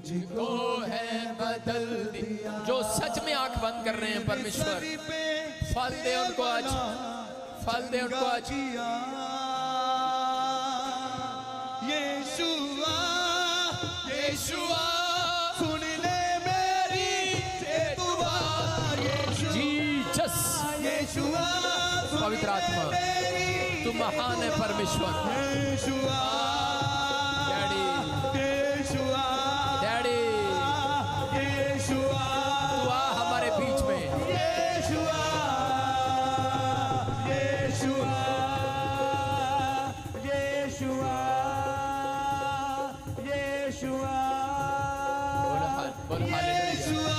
मुझको है बदल दिया। जो सच में आंख बंद कर रहे हैं परमेश्वर फल दे उनको आज, फल दे उनको आज। यीशुआ यीशुआ सुन ले मेरी दुआ, जीसस यीशुआ पवित्र आत्मा तू महान है परमेश्वर। यीशुआ डैडी यीशुआ डैडी यीशुआ तू आ हमारे बीच में। यीशुआ यीशुआ यीशुआ यीशुआ बोल हालेलुया। यीशुआ।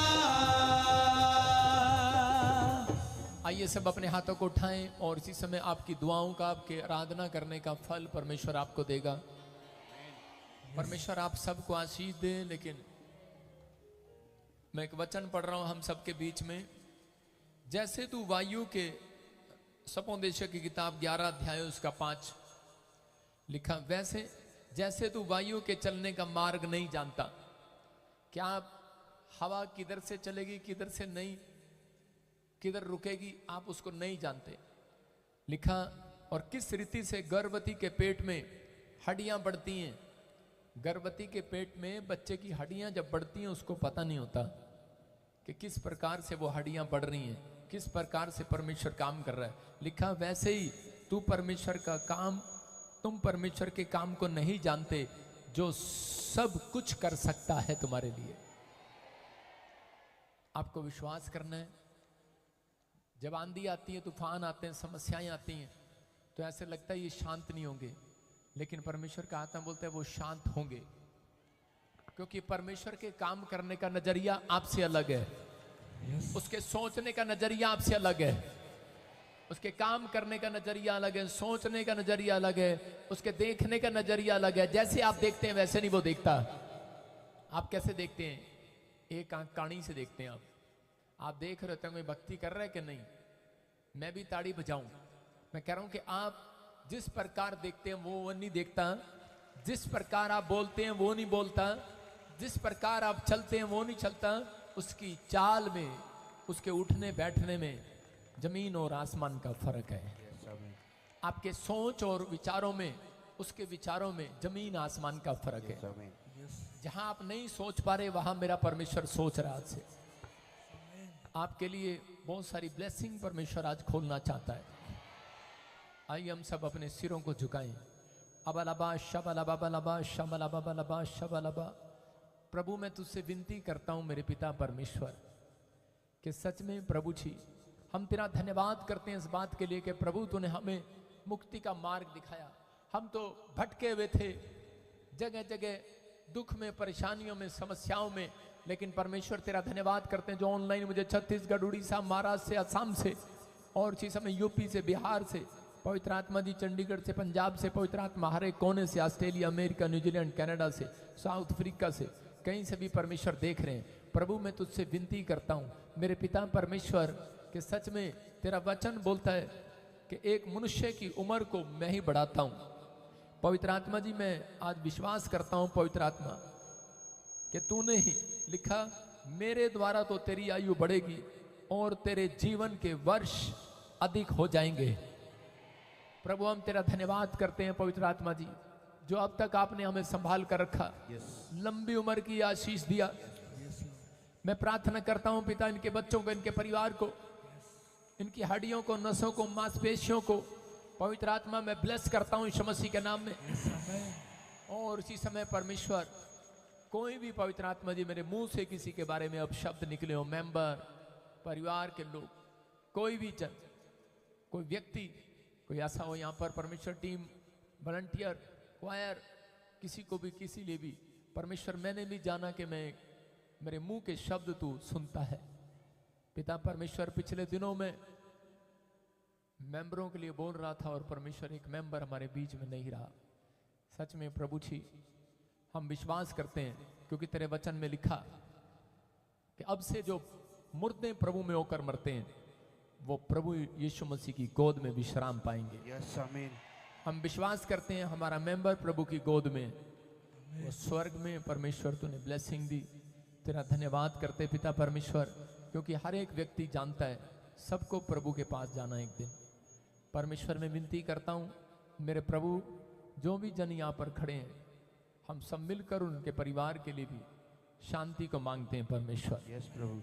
आइए सब अपने हाथों को उठाएं और इसी समय आपकी दुआओं का, आपके आराधना करने का फल परमेश्वर आपको देगा। परमेश्वर आप सबको आशीष दे। लेकिन मैं एक वचन पढ़ रहा हूं हम सबके बीच में। जैसे तू वायु के सपोदेशक की किताब 11 अध्याय उसका 5 लिखा, वैसे जैसे तू वायु के चलने का मार्ग नहीं जानता, क्या आप हवा किधर से चलेगी किधर से नहीं, किधर रुकेगी, आप उसको नहीं जानते। लिखा, और किस रीति से गर्भवती के पेट में हड्डियां बढ़ती हैं। गर्भवती के पेट में बच्चे की हड्डियां जब बढ़ती हैं उसको पता नहीं होता कि किस प्रकार से वो हड्डियां बढ़ रही हैं, किस प्रकार से परमेश्वर काम कर रहा है। लिखा, वैसे ही तू परमेश्वर का काम, तुम परमेश्वर के काम को नहीं जानते जो सब कुछ कर सकता है तुम्हारे लिए। आपको विश्वास करना है। जब आंधी आती है, तूफान आते हैं, समस्याएं आती हैं, तो ऐसे लगता है ये शांत नहीं होंगे, लेकिन परमेश्वर का आत्मा बोलता है वो शांत होंगे, क्योंकि परमेश्वर के काम करने का नजरिया आपसे अलग है। उसके सोचने का नजरिया आपसे अलग है। उसके काम करने का नजरिया अलग है, सोचने का नजरिया अलग है, उसके देखने का नजरिया अलग है। जैसे आप देखते हैं वैसे नहीं वो देखता। आप कैसे देखते हैं? एक आंख कानी से देखते हैं। आप देख रहे होते हैं कोई भक्ति कर रहा है कि नहीं, मैं भी ताड़ी बजाऊं। मैं कह रहा हूं कि आप जिस प्रकार देखते हैं वो नहीं देखता, जिस प्रकार आप बोलते हैं वो नहीं बोलता, जिस प्रकार आप चलते हैं वो नहीं चलता। उसकी चाल में, उसके उठने बैठने में जमीन और आसमान का फर्क है। आपके सोच और विचारों में, उसके विचारों में जमीन आसमान का फर्क है। जहां आप नहीं सोच पा रहे वहां मेरा परमेश्वर सोच रहा है। आपके लिए बहुत सारी ब्लेसिंग परमेश्वर आज खोलना चाहता है। आइए हम सब अपने सिरों को झुकाएं। अबलबा शबलबा शबलबा शबलबा। प्रभु मैं तुझसे विनती करता हूं मेरे पिता परमेश्वर कि सच में प्रभु जी हम तेरा धन्यवाद करते हैं इस बात के लिए कि प्रभु तूने हमें मुक्ति का मार्ग दिखाया। हम तो भटके हुए थे जगह जगह, दुख में, परेशानियों में, समस्याओं में, लेकिन परमेश्वर तेरा धन्यवाद करते हैं जो ऑनलाइन मुझे छत्तीसगढ़, उड़ीसा, महाराष्ट्र से, असम से और इसी समय यूपी से, बिहार से, पवित्र आत्मा जी चंडीगढ़ से, पंजाब से, पवित्र आत्मा हर एक कोने से, ऑस्ट्रेलिया, अमेरिका, न्यूजीलैंड, कनाडा से, साउथ अफ्रीका से, कहीं से भी परमेश्वर देख रहे हैं। प्रभु मैं तुझसे विनती करता हूँ मेरे पिता परमेश्वर कि सच में तेरा वचन बोलता है कि एक मनुष्य की उम्र को मैं ही बढ़ाता हूँ। पवित्र आत्मा जी मैं आज विश्वास करता हूँ पवित्र आत्मा कि तूने ही लिखा मेरे द्वारा तो तेरी आयु बढ़ेगी और तेरे जीवन के वर्ष अधिक हो जाएंगे। प्रभु हम तेरा धन्यवाद करते हैं पवित्र आत्मा जी, जो अब तक आपने हमें संभाल कर रखा, लंबी उम्र की आशीष दिया। मैं प्रार्थना करता हूं पिता इनके बच्चों को, इनके परिवार को, इनकी हड्डियों को, नसों को, मांसपेशियों को पवित्र आत्मा मैं ब्लेस करता हूं यीशु मसीह के नाम में। और इसी समय परमेश्वर कोई भी पवित्र आत्मा जी मेरे मुंह से किसी के बारे में अब शब्द निकले हो, मेंबर, परिवार के लोग, कोई भी जन, कोई व्यक्ति, कोई ऐसा हो यहाँ पर परमेश्वर टीम, वॉलंटियर, क्वायर, किसी को भी, किसी लिए भी परमेश्वर मैंने भी जाना कि मैं मेरे मुंह के शब्द तू सुनता है। पिता परमेश्वर पिछले दिनों में मेंबरों के लिए बोल रहा था और परमेश्वर एक मेंबर हमारे बीच में नहीं रहा। सच में प्रभु जी हम विश्वास करते हैं क्योंकि तेरे वचन में लिखा कि अब से जो मुर्दे प्रभु में होकर मरते हैं वो प्रभु यीशु मसीह की गोद में विश्राम पाएंगे। यस आमीन। हम विश्वास करते हैं हमारा मेंबर प्रभु की गोद में वो स्वर्ग में परमेश्वर तूने ब्लेसिंग दी। तेरा धन्यवाद करते पिता परमेश्वर, क्योंकि हर एक व्यक्ति जानता है सबको प्रभु के पास जाना एक दिन। परमेश्वर मैं विनती करता हूँ मेरे प्रभु, जो भी जन यहाँ पर खड़े हैं, हम सब मिलकर उनके परिवार के लिए भी शांति को मांगते हैं परमेश्वर। यस प्रभु।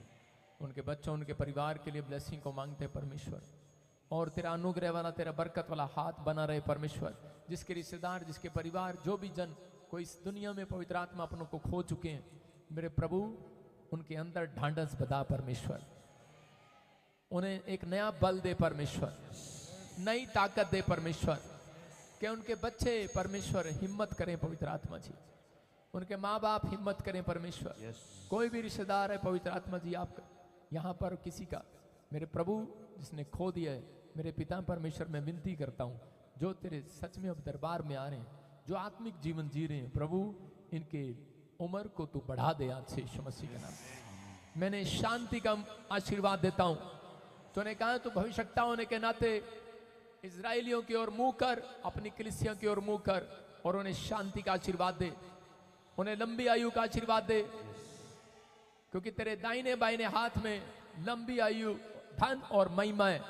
उनके बच्चों, उनके परिवार के लिए ब्लेसिंग को मांगते हैं परमेश्वर। और तेरा अनुग्रह वाला, तेरा बरकत वाला हाथ बना रहे परमेश्वर। जिसके रिश्तेदार, जिसके परिवार, जो भी जन कोई इस दुनिया में पवित्र आत्मा अपनों को खो चुके हैं, मेरे प्रभु उनके अंदर ढांढस बता परमेश्वर। उन्हें एक नया बल दे परमेश्वर, नई ताकत दे परमेश्वर, कि उनके बच्चे परमेश्वर हिम्मत करें पवित्र आत्मा जी। उनके माँ बाप हिम्मत करें परमेश्वर। कोई भी रिश्तेदार है पवित्र आत्मा जी, आपका यहाँ पर किसी का मेरे प्रभु जिसने खो दिया है, मेरे पिता परमेश्वर मैं विनती करता हूँ, जो तेरे सच में अब दरबार में आ रहे हैं, जो आत्मिक जीवन जी रहे हैं, प्रभु इनके उम्र को तू बढ़ा दे आज से यीशु मसीह के नाम। मैंने शांति का आशीर्वाद देता हूँ। तूने कहा तो भविष्यवक्ता होने के नाते इजराइलियों की ओर मुंह कर, अपनी कलीसिया की ओर मुंह कर और उन्हें शांति का आशीर्वाद दे, उन्हें लंबी आयु का आशीर्वाद दे, क्योंकि तेरे दाहिने बाइने हाथ में लंबी आयु, धन और महिमा है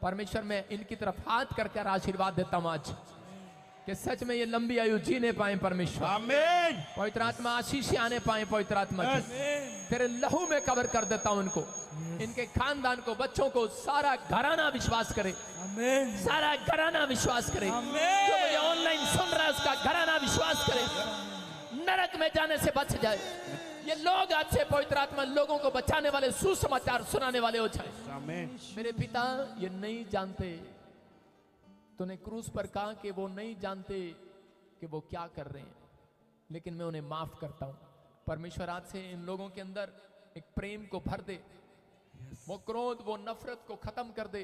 परमेश्वर। मैं इनकी तरफ हाथ करके आशीर्वाद देता हूं आज कि सच में ये लंबी आयु जीने पाए परमेश्वर। आमीन। पवित्र आत्मा आशीष आने पाए पवित्र आत्मा जी। तेरे लहू में कवर कर देता हूं इनको, इनके खानदान को, बच्चों को, सारा घराना विश्वास करे, सारा घराना विश्वास करे। जो मुझे ऑनलाइन सुन रहा है उसका घराना विश्वास करे, नरक में जाने से बच जाए। ये लोग आज से पवित्र आत्मा लोगों को बचाने वाले, सुसमाचार सुनाने वाले हो जाए। मेरे पिता ये नहीं जानते, तूने क्रूस पर कहा कि वो नहीं जानते कि वो क्या कर रहे हैं, लेकिन मैं उन्हें माफ करता हूं परमेश्वर। आज से इन लोगों के अंदर एक प्रेम को भर दे, वो क्रोध, वो नफरत को खत्म कर दे,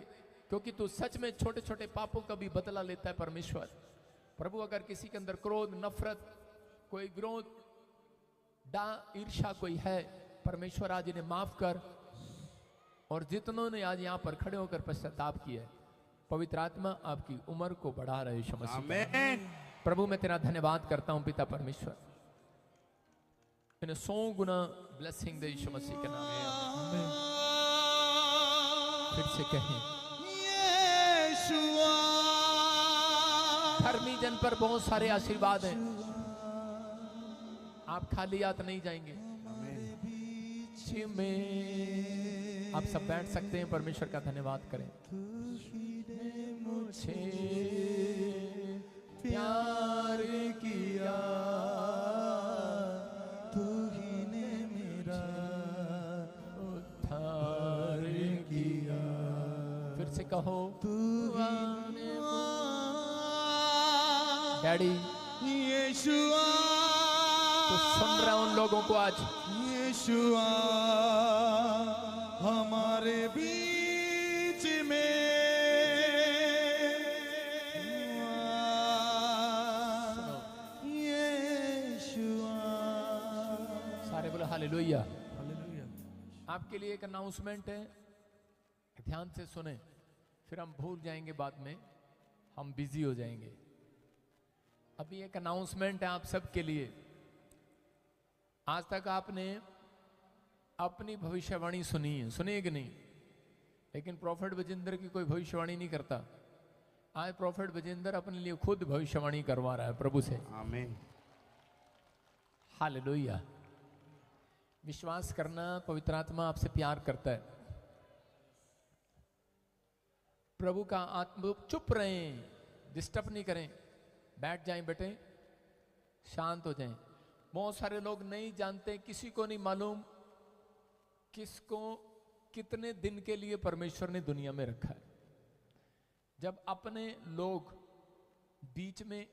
क्योंकि तू सच में छोटे छोटे पापों का भी बदला लेता है परमेश्वर। प्रभु अगर किसी के अंदर क्रोध, नफरत, कोई विरोध, डा, ईर्ष्या कोई है, परमेश्वर आज इन्हें माफ कर। और जितनों ने आज यहाँ पर खड़े होकर पश्चाताप किया है, पवित्र आत्मा आपकी उम्र को बढ़ा रहे यीशु मसीह। प्रभु मैं तेरा धन्यवाद करता हूं पिता परमेश्वर, इन्हें 100 गुना ब्लेसिंग दे यीशु मसीह के नाम में। फिर से कहें, धर्मी जन पर बहुत सारे आशीर्वाद हैं, आप खाली हाथ नहीं जाएंगे। में आप सब बैठ सकते हैं, परमेश्वर का धन्यवाद करें। मुझे प्यार किया, तू ही ने मेरा उद्धार किया। फिर से कहो, तू डैडी यीशुआ, तो सुन रहा उन लोगों को आज, यीशुआ हमारे बीच में, यीशुआ। सारे बोलो हालेलुया। आपके लिए एक अनाउंसमेंट है, ध्यान से सुने, फिर हम भूल जाएंगे, बाद में हम बिजी हो जाएंगे। अभी एक अनाउंसमेंट है आप सबके लिए। आज तक आपने अपनी भविष्यवाणी सुनी है, सुनी कि नहीं? लेकिन प्रॉफिट विजेंद्र की कोई भविष्यवाणी नहीं करता। आज प्रॉफिट विजेंद्र अपने लिए खुद भविष्यवाणी करवा रहा है प्रभु से। आमीन। हालेलुया। विश्वास करना, पवित्र आत्मा आपसे प्यार करता है। प्रभु का आत्मा, चुप रहें, डिस्टर्ब नहीं करें, बैठ जाएं बेटे, शांत हो जाएं। बहुत सारे लोग नहीं जानते, किसी को नहीं मालूम किसको कितने दिन के लिए परमेश्वर ने दुनिया में रखा है। जब अपने लोग बीच में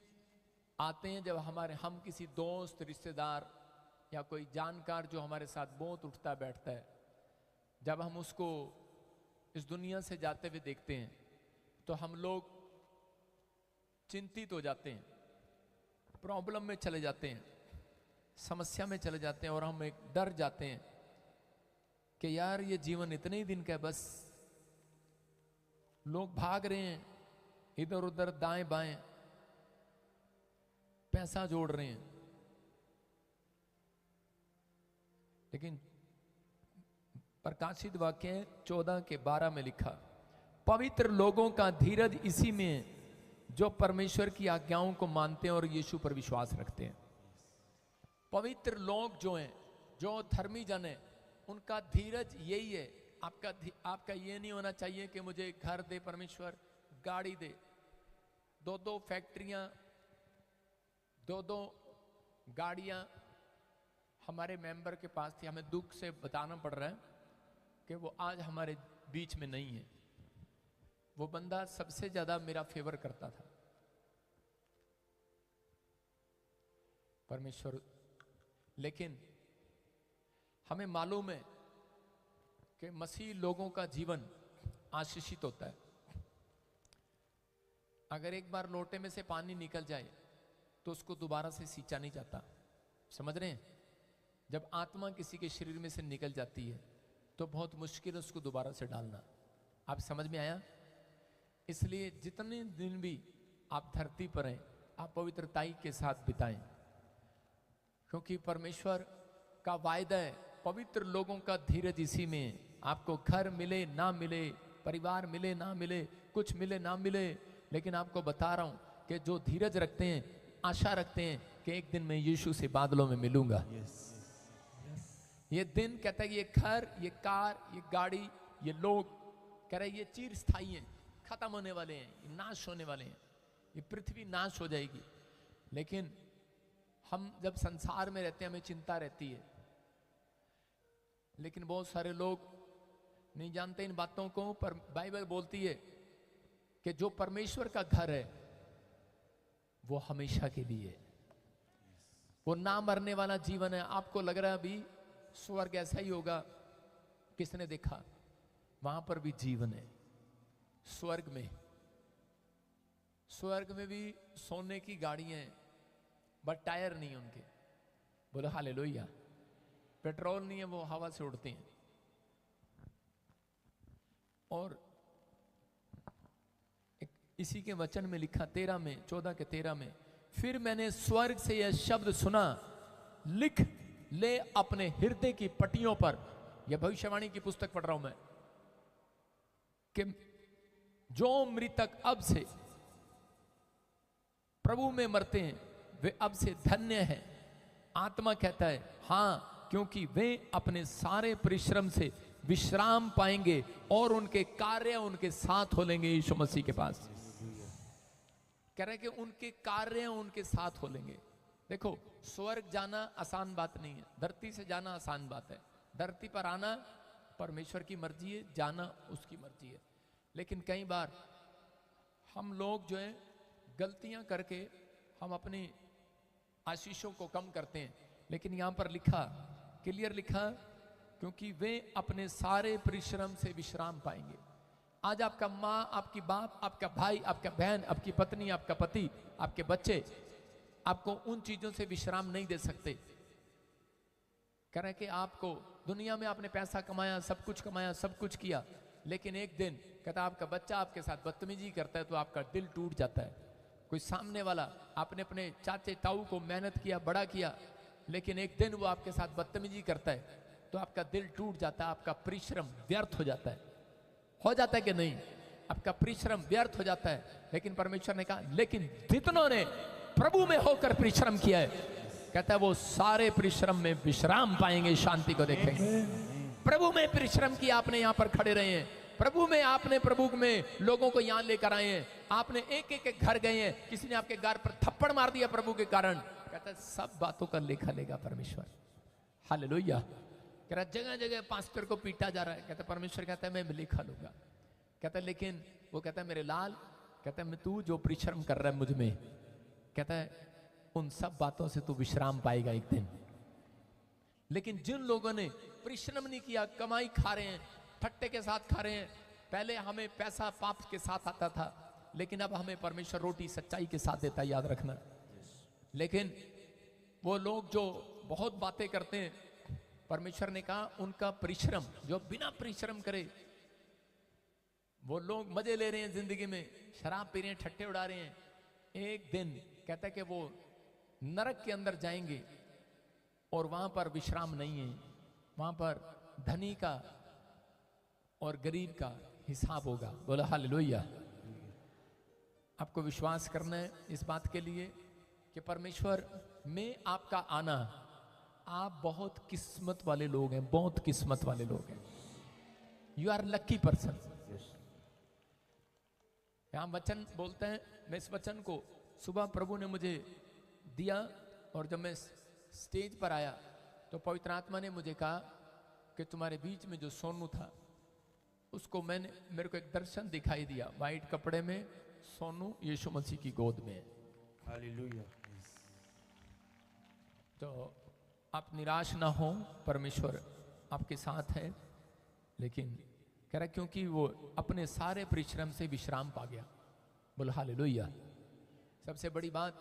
आते हैं, जब हम किसी दोस्त, रिश्तेदार या कोई जानकार जो हमारे साथ बहुत उठता बैठता है, जब हम उसको इस दुनिया से जाते हुए देखते हैं, तो हम लोग चिंतित हो जाते हैं, प्रॉब्लम में चले जाते हैं, समस्या में चले जाते हैं, और हम एक डर जाते हैं कि यार ये जीवन इतने ही दिन का है, बस। लोग भाग रहे हैं इधर उधर, दाएं बाएं, पैसा जोड़ रहे हैं, लेकिन प्रकाशित वाक्य 14:12 में लिखा, पवित्र लोगों का धीरज इसी में है जो परमेश्वर की आज्ञाओं को मानते हैं और यीशु पर विश्वास रखते हैं। पवित्र लोग जो हैं, जो धर्मी जन है, उनका धीरज यही है। आपका ये नहीं होना चाहिए कि मुझे घर दे परमेश्वर, गाड़ी दे। 2-2 फैक्ट्रियां, 2-2 गाड़ियां हमारे मेंबर के पास थी। हमें दुख से बताना पड़ रहा है कि वो आज हमारे बीच में नहीं है। वो बंदा सबसे ज्यादा मेरा फेवर करता था। परमेश्वर, लेकिन हमें मालूम है कि मसीह लोगों का जीवन आशीषित होता है। अगर एक बार लोटे में से पानी निकल जाए तो उसको दोबारा से सींचा नहीं जाता। समझ रहे हैं? जब आत्मा किसी के शरीर में से निकल जाती है तो बहुत मुश्किल है उसको दोबारा से डालना। आप समझ में आया? इसलिए जितने दिन भी आप धरती पर हैं, आप पवित्रताई के साथ बिताएं, क्योंकि परमेश्वर का वायदा है, पवित्र लोगों का धीरज इसी में है। आपको घर मिले ना मिले, परिवार मिले ना मिले, कुछ मिले ना मिले, लेकिन आपको बता रहा हूं कि जो धीरज रखते हैं, आशा रखते हैं कि एक दिन मैं यीशु से बादलों में मिलूंगा। ये दिन कहता है, ये घर, ये कार, ये गाड़ी, ये लोग, कह रहे ये चीर स्थायी हैं, खत्म होने वाले हैं, ये नाश होने वाले हैं, ये पृथ्वी नाश हो जाएगी। लेकिन हम जब संसार में रहते हैं हमें चिंता रहती है, लेकिन बहुत सारे लोग नहीं जानते इन बातों को। पर बाइबल बोलती है कि जो परमेश्वर का घर है वो हमेशा के लिए है, वो ना मरने वाला जीवन है। आपको लग रहा है अभी स्वर्ग ऐसा ही होगा, किसने देखा? वहां पर भी जीवन है। स्वर्ग में भी सोने की गाड़ियां हैं, बट टायर नहीं उनके। बोलो हालेलुया। पेट्रोल नहीं है, वो हवा से उड़ते हैं। और इसी के वचन में लिखा 14 में, फिर मैंने स्वर्ग से यह शब्द सुना, लिख ले अपने हृदय की पट्टियों पर। यह भविष्यवाणी की पुस्तक पढ़ रहा हूं मैं, कि जो मृतक अब से प्रभु में मरते हैं वे अब से धन्य हैं। आत्मा कहता है हां, क्योंकि वे अपने सारे परिश्रम से विश्राम पाएंगे और उनके कार्य उनके साथ हो लेंगे। यीशु मसीह के पास कह रहे हैं कि उनके कार्य उनके साथ हो लेंगे। देखो, स्वर्ग जाना आसान बात नहीं है, धरती से जाना आसान बात है। धरती पर आना परमेश्वर की मर्जी है, जाना उसकी मर्जी है। लेकिन कई बार हम लोग जो है गलतियां करके हम अपनी आशीषों को कम करते हैं। लेकिन यहां पर लिखा, क्लियर लिखा, क्योंकि वे अपने सारे परिश्रम से विश्राम पाएंगे। आज आपका माँ, आपकी बाप, आपका भाई, आपका बहन, आपकी पत्नी, आपका पति, आपके बच्चे आपको उन चीजों से विश्राम नहीं दे सकते। कह रहे कि आपको दुनिया में आपने पैसा कमाया, सब कुछ कमाया, सब कुछ किया, लेकिन एक दिन कहता आपका बच्चा आपके साथ बदतमीजी करता है तो आपका दिल टूट जाता है। कोई सामने वाला, आपने अपने चाचे ताऊ को मेहनत किया, बड़ा किया, लेकिन एक दिन वो आपके साथ बदतमीजी करता है तो आपका दिल टूट जाता है, आपका परिश्रम व्यर्थ हो जाता है कि नहीं? आपका परिश्रम व्यर्थ हो जाता है। लेकिन परमेश्वर ने कहा, लेकिन जितनों ने प्रभु में होकर परिश्रम किया है, कहता है वो सारे परिश्रम में विश्राम पाएंगे, शांति को देखेंगे। प्रभु में परिश्रम किया, आपने यहाँ पर खड़े रहे हैं, प्रभु में आपने प्रभु में लोगों को यहाँ लेकर आए हैं, आपने एक एक घर गए हैं, किसी ने आपके घर पर थप्पड़ मार दिया प्रभु के कारण, कहता है सब बातों का लेखा लेगा परमेश्वर। हालेलुया। कह रहा जगह जगह पास्टर को पीटा जा रहा है, कहता परमेश्वर कहता है मैं लेखा लूंगा। कहता है लेकिन वो कहता है मेरे लाल, कहता है तू जो परिश्रम कर रहा है मुझ में, कहता है उन सब बातों से तू विश्राम पाएगा एक दिन। लेकिन जिन लोगों ने परिश्रम नहीं किया, कमाई खा रहे हैं, ठट्टे के साथ खा रहे हैं, पहले हमें पैसा पाप के साथ आता था, लेकिन अब हमें परमेश्वर रोटी सच्चाई के साथ देता है, याद रखना। लेकिन वो लोग जो बहुत बातें करते हैं, परमेश्वर ने कहा उनका परिश्रम, जो बिना परिश्रम करे, वो लोग मजे ले रहे हैं जिंदगी में, शराब पी रहे हैं, ठट्टे उड़ा रहे हैं, एक दिन कहता है कि वो नरक के अंदर जाएंगे और वहां पर विश्राम नहीं है। वहां पर धनी का और गरीब का हिसाब होगा। बोला हालेलुया। आपको विश्वास करना है इस बात के लिए कि परमेश्वर में आपका आना, आप बहुत किस्मत वाले लोग हैं, बहुत किस्मत वाले लोग हैं। You are lucky person. यहां वचन बोलते हैं, मैं इस वचन को सुबह प्रभु ने मुझे दिया और जब मैं स्टेज पर आया तो पवित्र आत्मा ने मुझे कहा कि तुम्हारे बीच में जो सोनू था उसको मेरे को एक दर्शन दिखाई दिया, वाइट कपड़े में सोनू यीशु मसीह की गोद में है। हालेलुया। तो आप निराश ना हो, परमेश्वर आपके साथ है। लेकिन कह रहा क्योंकि वो अपने सारे परिश्रम से विश्राम पा गया। बोलो हालेलुया। सबसे बड़ी बात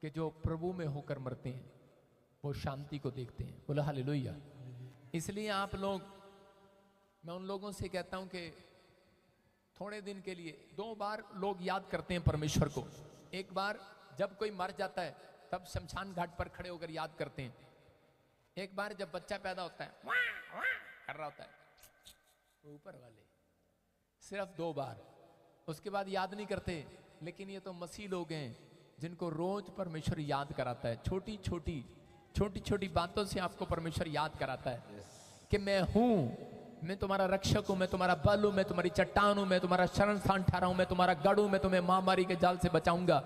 कि जो प्रभु में होकर मरते हैं वो शांति को देखते हैं। बोलो हालेलुया। इसलिए आप लोग, मैं उन लोगों से कहता हूं कि थोड़े दिन के लिए 2 बार लोग याद करते हैं परमेश्वर को। एक बार जब कोई मर जाता है तब शमशान घाट पर खड़े होकर याद करते हैं। एक बार जब बच्चा पैदा होता है वाह वाह कर रहा होता है ऊपर वाले, सिर्फ 2 बार, उसके बाद याद नहीं करते। लेकिन ये तो मसीह लोग हैं जिनको रोज परमेश्वर याद कराता है। छोटी छोटी बातों से आपको परमेश्वर याद कराता है कि मैं हूं, मैं तुम्हारा रक्षक हूं, मैं तुम्हारा बल हूं, मैं तुम्हारी चट्टान हूं, मैं तुम्हारा शरण स्थान ठहरा हूं, मैं तुम्हारा गढ़ हूं, मैं तुम्हें महामारी के जाल से बचाऊंगा।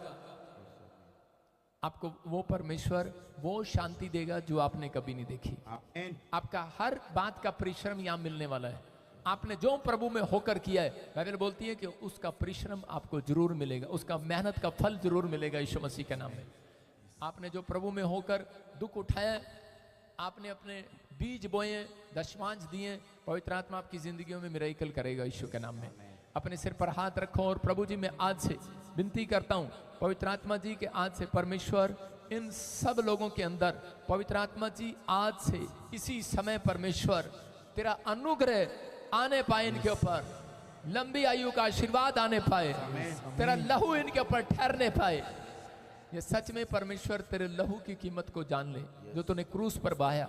आपको वो परमेश्वर वो शांति देगा जो आपने कभी नहीं देखी। आपका हर बात का परिश्रम यहां मिलने वाला है। आपने जो प्रभु में होकर किया है, बाइबल बोलती है कि उसका परिश्रम आपको जरूर मिलेगा, उसका मेहनत का फल जरूर मिलेगा यीशु मसीह के नाम में। आपने जो प्रभु में होकर दुख उठाया, आपने अपने बीज बोए, दशमांश दिए, पवित्र आत्मा आपकी जिंदगियों में मिरेकल करेगा यीशु के नाम में। अपने सिर पर हाथ रखो और प्रभु जी मैं आज से विनती करता हूं पवित्र आत्मा जी के आज से परमेश्वर इन सब लोगों के अंदर, पवित्र आत्मा जी आज से इसी समय परमेश्वर तेरा अनुग्रह आने पाए, इनके ऊपर लंबी आयु का आशीर्वाद आने पाए, तेरा लहू इनके ऊपर ठहरने पाए। ये सच में परमेश्वर तेरे लहू की कीमत को जान ले जो तूने क्रूस पर बहाया।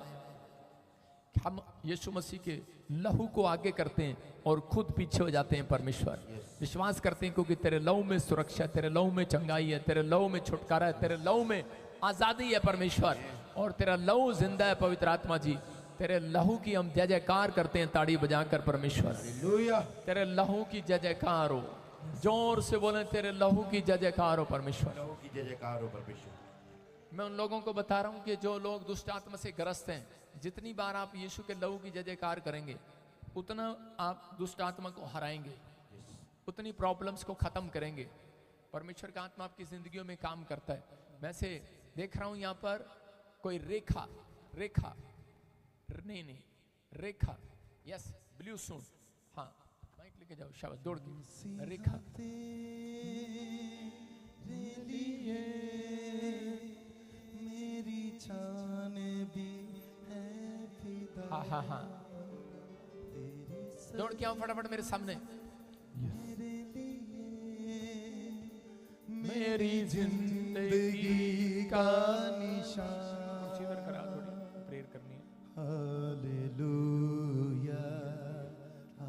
हम यीशु मसीह के लहू को आगे करते हैं और खुद पीछे हो जाते हैं। परमेश्वर विश्वास करते हैं क्योंकि तेरे लहू में सुरक्षा, तेरे लहू में चंगाई है, तेरे लहू में छुटकारा है, तेरे लहू में आजादी है परमेश्वर, और तेरा लहू जिंदा है पवित्र आत्मा जी। तेरे लहू की हम जय जयकार करते हैं ताड़ी बजाकर परमेश्वर। तेरे लहू की जय जयकार हो, जोर से बोले तेरे लहू की जय जयकार हो परमेश्वर। लहू की जय जयकार हो परमेश्वर। मैं उन लोगों को बता रहा हूं कि जो लोग दुष्ट आत्मा से ग्रस्त हैं, जितनी बार आप यीशु के लहू की जय जयकार करेंगे उतना आप दुष्ट आत्मा को हराएंगे, उतनी प्रॉब्लम्स को खत्म करेंगे। परमेश्वर का आत्मा आपकी जिंदगियों में काम करता है। मैं से देख रहा हूं यहाँ पर कोई रेखा रेखा, यस ब्लू सूट, हाँ माइक लेके जाओ, शाबाश, दौड़ के रेखा। मेरी जान भी है फिदा, हाँ दौड़ के आओ फटाफट मेरे सामने। मेरे लिए मेरी जिंदगी का निशान। इधर करा, थोड़ी प्रेयर करनी है। हालेलुया।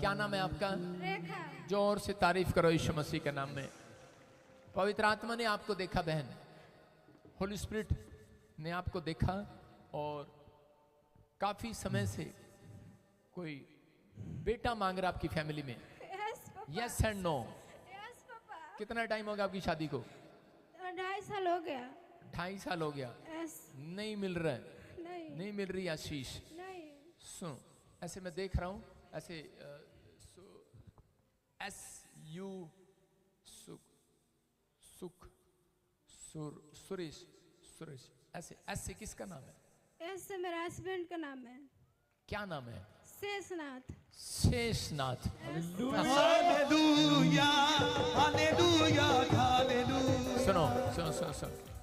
क्या नाम है आपका? रेखा। जोर से तारीफ करो यीशु मसीह के नाम में। पवित्र आत्मा ने आपको देखा बहन, होली स्पिरिट ने आपको देखा, और काफी समय से कोई बेटा मांग रहा आपकी फैमिली में। Yes papa. Yes and no. Yes papa. कितना टाइम हो गया आपकी शादी को? 2.5 साल हो गया। 2.5 साल हो गया। यस। नहीं मिल रहा है, नहीं मिल रही आशीष। नहीं। सुन, ऐसे मैं देख रहा हूं, ऐसे सुरेश ऐसे ऐसे किसका नाम है? ऐसे मेरा हस्बैंड का नाम है। क्या नाम है? Sheshnath. Sheshnath. Hallelujah hallelujah hallelujah. सुनो,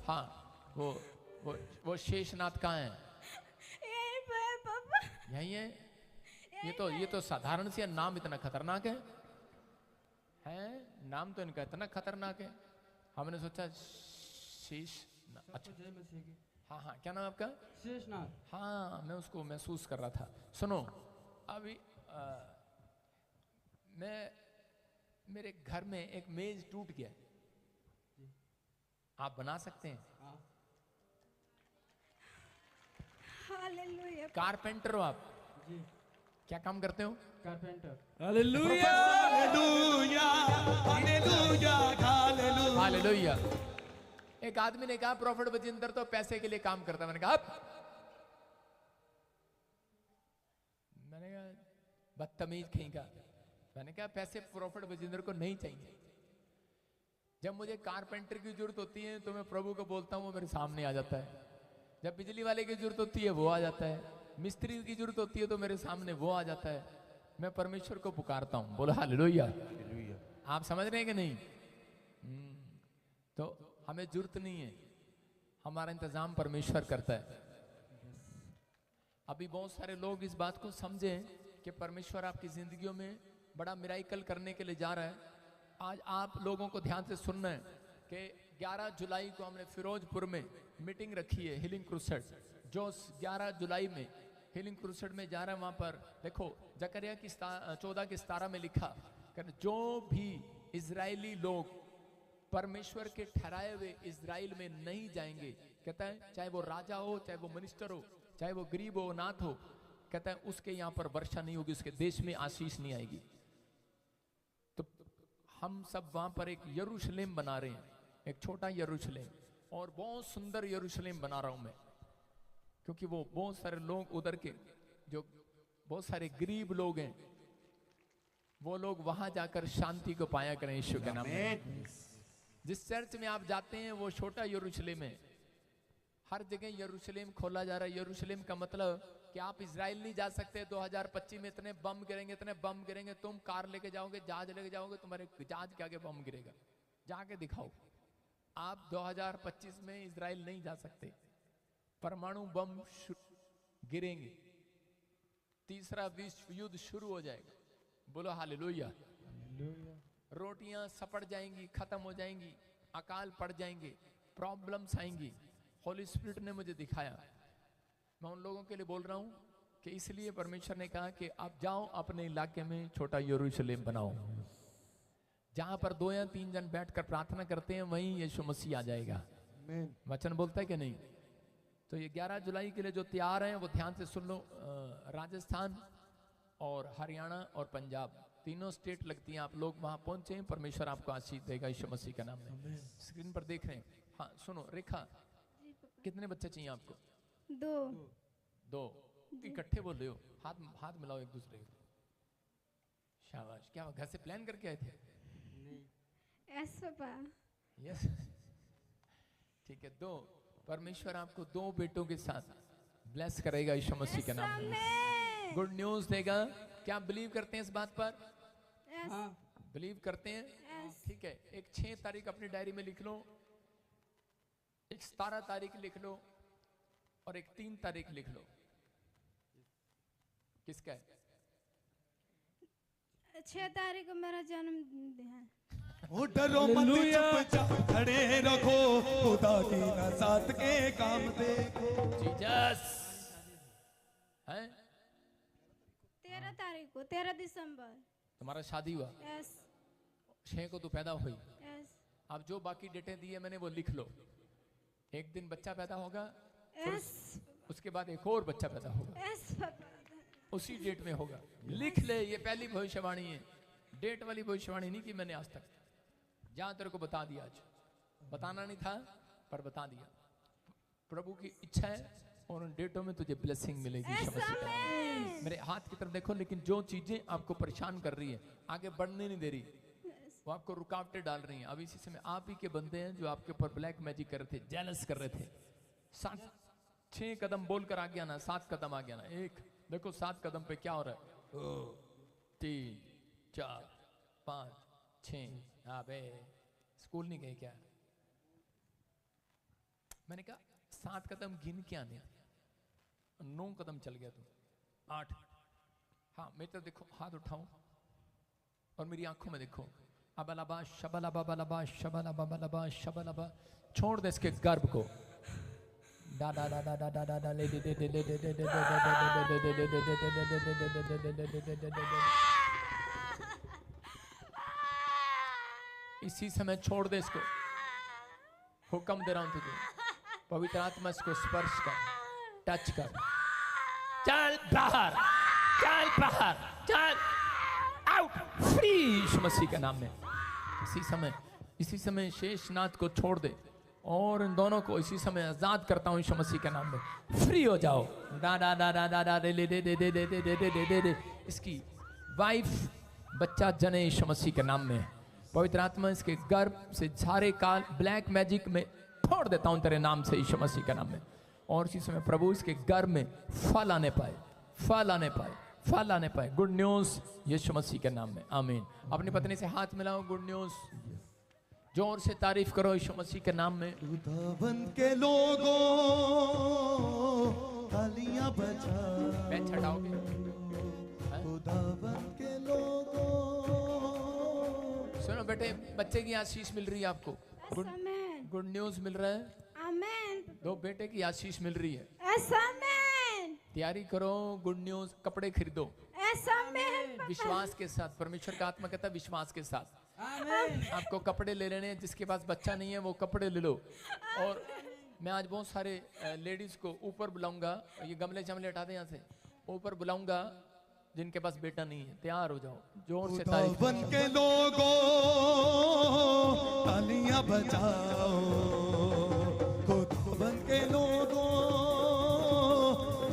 हाँ वो शेषनाथ कहाँ है? यहीं पे है पापा। यही है? ये तो साधारण सी है, नाम इतना खतरनाक है? नाम तो इनका इतना खतरनाक है, हमने सोचा शेष। अच्छा हाँ हाँ, क्या नाम है आपका? शेषनाथ। हाँ, मैं उसको महसूस कर रहा था। सुनो, अभी मैं मेरे घर में एक मेज टूट गया, आप बना सकते हैं? हालेलुया। कारपेंटर हो आप? जी। क्या काम करते हो? Carpenter. Hallelujah hallelujah hallelujah hallelujah. Hallelujah. एक आदमी ने कहा प्रॉफिट बजिंदर तो पैसे के लिए काम करता है। मैंने कहा बदतमीज कहीं का। मैंने कहा पैसे प्रॉफिट बजिंदर को नहीं चाहिए। जब मुझे कारपेंटर की जरूरत होती है तो मैं प्रभु को बोलता हूँ, वो मेरे सामने आ जाता है। जब बिजली वाले की जरूरत होती है वो आ जाता है, मिस्त्री की जरूरत होती है तो मेरे सामने वो आ जाता है। मैं परमेश्वर को पुकारता हूँ। बोलो हालेलुया। आप समझ रहे हैं कि नहीं? तो हमें जरूरत नहीं है, हमारा इंतजाम परमेश्वर करता है। अभी बहुत सारे लोग इस बात को समझें कि परमेश्वर आपकी जिंदगियों में बड़ा मिराइकल करने के लिए जा रहा है। आज आप लोगों को ध्यान से सुनना है कि 11 जुलाई को हमने फिरोजपुर में मीटिंग रखी है, हीलिंग क्रूसेड। जो 11 जुलाई में हीलिंग क्रूसेड में जा रहा है, वहां पर देखो जकरिया की 14 की 17 में लिखा कि जो भी इजरायली लोग परमेश्वर के ठहराए हुए इजराइल में नहीं जाएंगे, कहता है चाहे वो राजा हो, चाहे वो मिनिस्टर हो, चाहे वो गरीब हो, अनाथ हो, कहता है उसके यहाँ पर वर्षा नहीं होगी, उसके देश में आशीष नहीं आएगी। तो हम सब वहां पर एक यरूशलेम बना रहे हैं, एक छोटा यरूशलेम, और बहुत सुंदर यरूशलेम बना रहा हूं मैं, क्योंकि वो बहुत सारे लोग उधर के जो बहुत सारे गरीब लोग हैं, वो लोग वहां जाकर शांति को पाया करें यीशु के नाम में। जिस चर्च में आप जाते हैं वो छोटा यरूशलेम है। हर जगह यरूशलेम खोला जा रहा है। यरूशलेम का मतलब कि आप इजराइल नहीं जा सकते। 2025 में इतने बम गिरेंगे, इतने बम गिरेंगे, तुम कार लेके जाओगे, जहाज लेके जाओगे, तुम्हारे जहाज के आगे बम गिरेगा, जाके दिखाओ। आप 2025 में इजराइल नहीं जा सकते। परमाणु बम गिरेंगे, तीसरा विश्व युद्ध शुरू हो जाएगा। बोलो हालेलुया। रोटियां सपट जाएंगी, खत्म हो जाएंगी, अकाल पड़ जाएंगे, प्रॉब्लम्स आएंगी। होली स्पिरिट ने मुझे दिखाया। मैं उन लोगों के लिए बोल रहा हूं कि इसलिए परमेश्वर ने कहा कि आप जाओ अपने इलाके में छोटा यरूशलेम बनाओ, जहां पर 2 या 3 जन बैठकर प्रार्थना करते हैं वहीं यीशु मसीह आ जाएगा। वचन बोलता है कि नहीं? तो ये 11 जुलाई के लिए जो तैयार हैं वो ध्यान से सुन लो। राजस्थान और हरियाणा और पंजाब तीनों स्टेट लगती हैं। आप लोग वहां पहुंचे, परमेश्वर आपको आशीष देगा यीशु मसीह का नाम में। स्क्रीन पर देख रहे हैं। हाँ सुनो रेखा, कितने बच्चे चाहिए आपको? 2 इकट्ठे बोल रहे हो? हाथ मिलाओ एक दूसरे को। शाबाश। क्या घर से प्लान करके आए थे? Yes papa. यस ठीक है। 2 परमेश्वर आपको 2 बेटों के साथ ब्लेस करेगा यीशु मसीह के नाम में। गुड न्यूज देगा। क्या बिलीव करते हैं इस बात पर? हाँ। बिलीव करते हैं? ठीक है। एक 6 तारीख अपनी डायरी में लिख लो, एक 17 तारीख लिख लो, और एक 3 तारीख लिख लो। किसका है? 6 तारीख को मेरा जन्मदिन है। ओ डरो मत, चुपचाप खड़े रखो, खुदा की ना साथ के काम देखो। जीसस है। 13 तारीख को, 13 दिसंबर। तुम्हारा शादी हुआ? यस 6 को तो पैदा हुई। यस अब जो बाकी डेटें दी है मैंने वो लिख लो। एक दिन बच्चा पैदा होगा, यस उसके बाद एक और बच्चा पैदा होगा, यस पापा। उसी डेट में होगा। लिख ले, ये पहली भविष्यवाणी है। डेट वाली भविष्यवाणी नहीं की मैंने आज तक। जहां तेरे को बता दिया, आज बताना नहीं था पर बता दिया। प्रभु की इच्छा है और उन डेटों में तुझे ब्लेसिंग मिलेगी। मेरे हाथ की तरफ देखो। लेकिन जो चीजें आपको परेशान कर रही है, आगे बढ़ने नहीं दे रही, वो आपको रुकावटें डाल रही हैं। अभी इसी समय आप ही के बंदे हैं जो आपके ऊपर ब्लैक मैजिक कर रहे थे, जेलस कर रहे थे। 6 कदम बोलकर आ गया ना, 7 कदम आ गया ना। एक देखो 7 कदम पे क्या हो रहा है। 2 3 4 5 6। अबे स्कूल नहीं गए क्या? मैंने कहा 7 कदम गिन के आने, 9 कदम चल गया तू। 8। हाँ मेरी तरफ देखो, हाथ उठाओ और मेरी आंखों में देखो। अबलबा शबलबा बलबा शबलबा बलबा शबलबा। छोड़ दे इसके गर्भ को, डा डा डा डा डा डा डा डा ले दे दे दे दे दे दे दे इसी समय छोड़ दे इसको, हुक्म दे रहा हूं तुझे, पवित्र आत्मा इसको स्पर्श कर, टच कर, चल बाहर, चल बाहर, चल आउट, फ्री यीशु मसीह के नाम में। इसी समय शेषनाथ को छोड़ दे और इन दोनों को इसी समय आजाद करता हूं यीशु मसीह के नाम में, फ्री हो जाओ। डा डा डा डा डा डा दे दे दे दे दे दे दे दे दे दे। इसकी वाइफ बच्चा जने यीशु मसीह के नाम में। पवित्र आत्मा इसके गर्भ से सारे काल ब्लैक मैजिक में फोड़ देता हूं तेरे नाम से यीशु मसीह के नाम में। और इसी समय प्रभु इसके गर्भ में फल आने पाए, फल आने पाए, फल आने पाए। गुड न्यूज यीशु मसीह के नाम में, आमीन। अपनी पत्नी से हाथ मिलाओ, गुड न्यूज, जोर से तारीफ करो यीशु मसीह के नाम में। खुदावन के लोगों तालियां बजा, बेंच हटाओगे? खुदावन के लोगों। सुनो बेटे, बच्चे की आशीष मिल रही है आपको, आमेन, गुड न्यूज मिल रहा है। आमेन, दो बेटे की आशीष मिल रही है। आमेन, तैयारी करो, गुड न्यूज, कपड़े खरीदो आमेन, विश्वास के साथ। परमेश्वर का आत्मा कहता है विश्वास के साथ आपको कपड़े ले लेने हैं। जिसके पास बच्चा नहीं है वो कपड़े ले लो। और मैं आज बहुत सारे लेडीज को ऊपर बुलाऊंगा, ये गमले चमले हटा दे यहाँ से, ऊपर बुलाऊंगा जिनके पास बेटा नहीं है। तैयार हो जाओ, जोर से तारीफ खुदावन के लोगों तालियां बजाओ, खुदावन के लोगों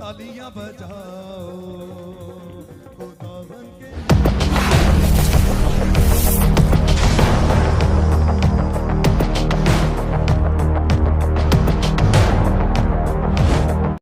तालियां बजाओ।